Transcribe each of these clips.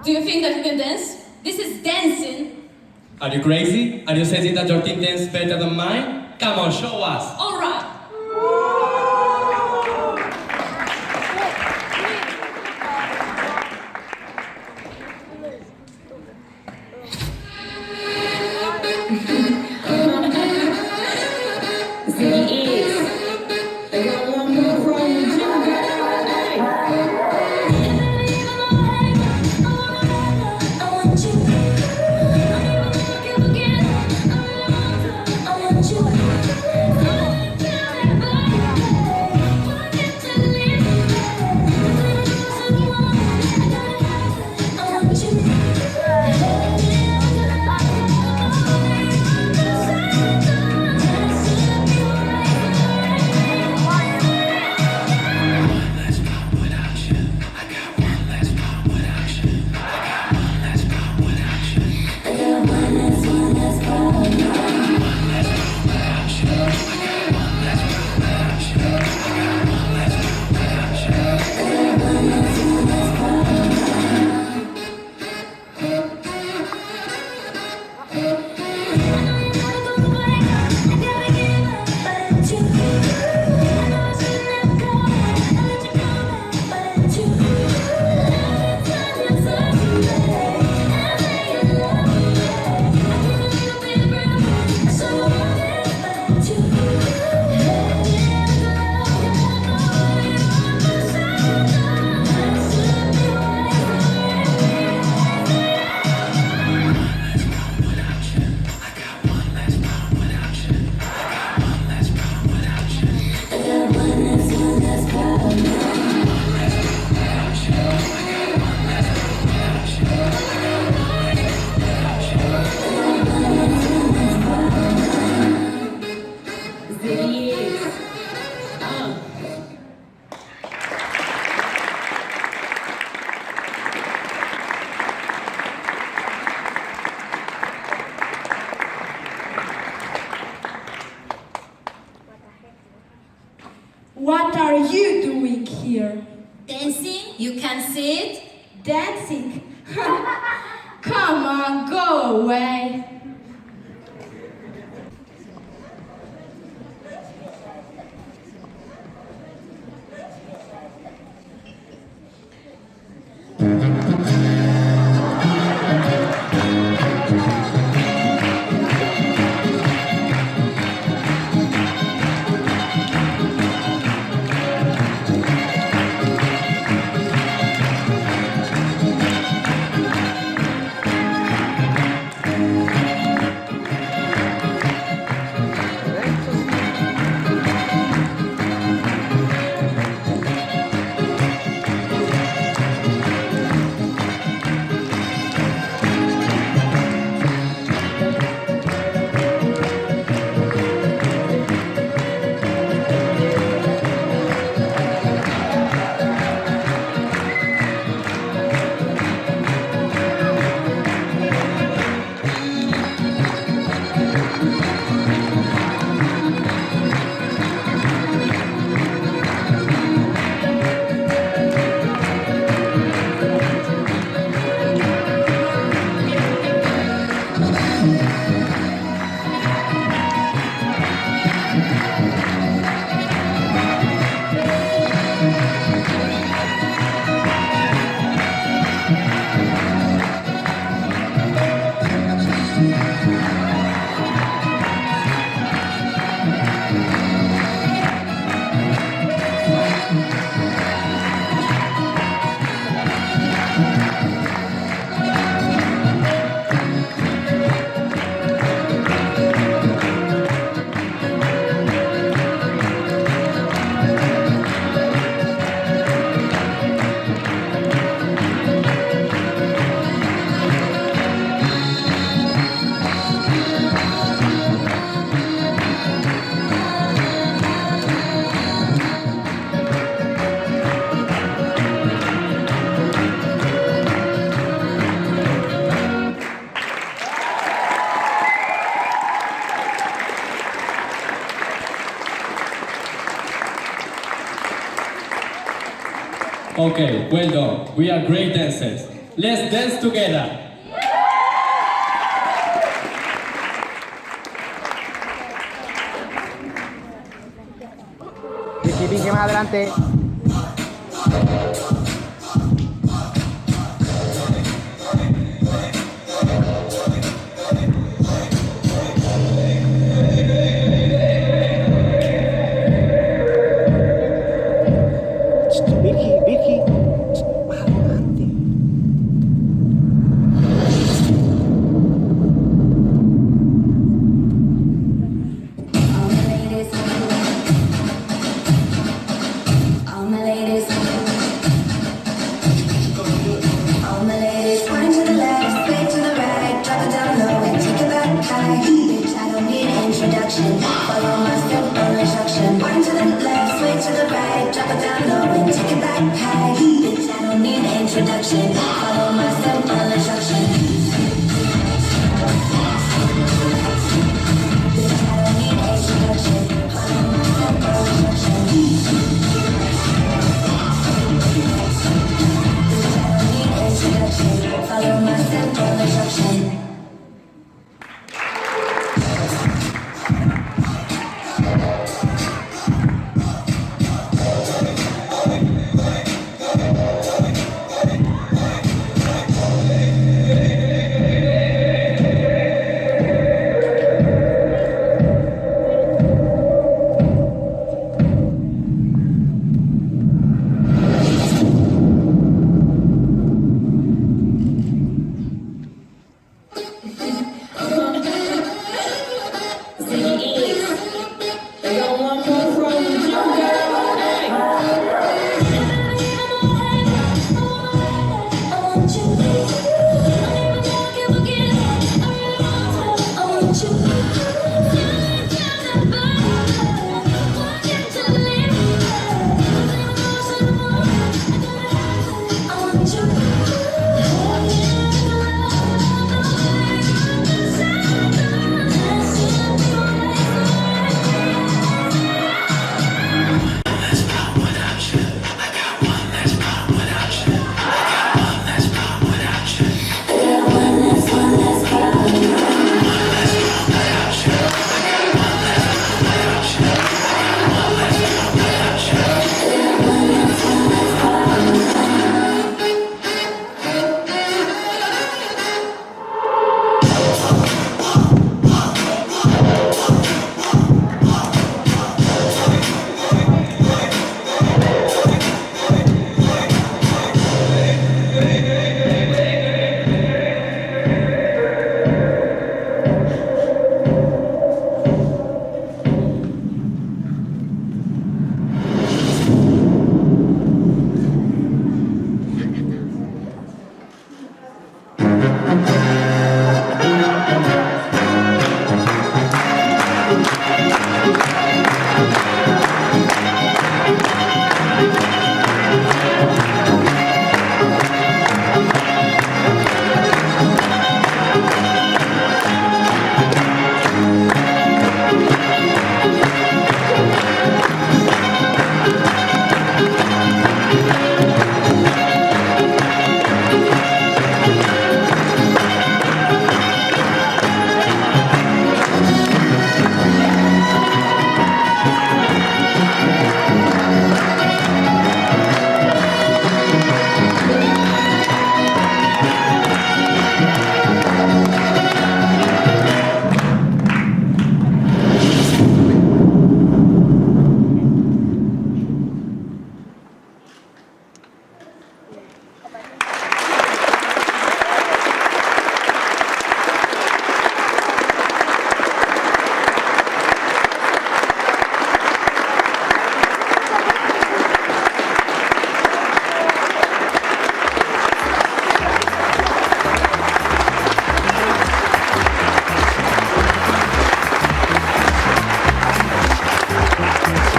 Do you think that you can dance? This is dancing. Are you crazy? Are you saying that your team dance better than mine? Come on, show us. All right. What are you doing here? Dancing? You can see it? Dancing? Come on, go away. Okay, well done. We are great dancers. Let's dance together. Vicky, más adelante. Vicky, más adelante. All my ladies, wind to the left, sway to the right, drop it down low and take it back high. Bitch, I don't need introduction. Follow my simple instruction. Wind to the left, sway to the right, drop it down low and take it back high. Bitch, I don't need introduction. Follow my simple instruction. Bitch, I don't need introduction. Follow my simple instruction. Follow my simple instruction.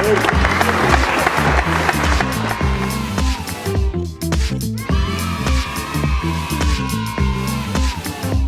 Hey.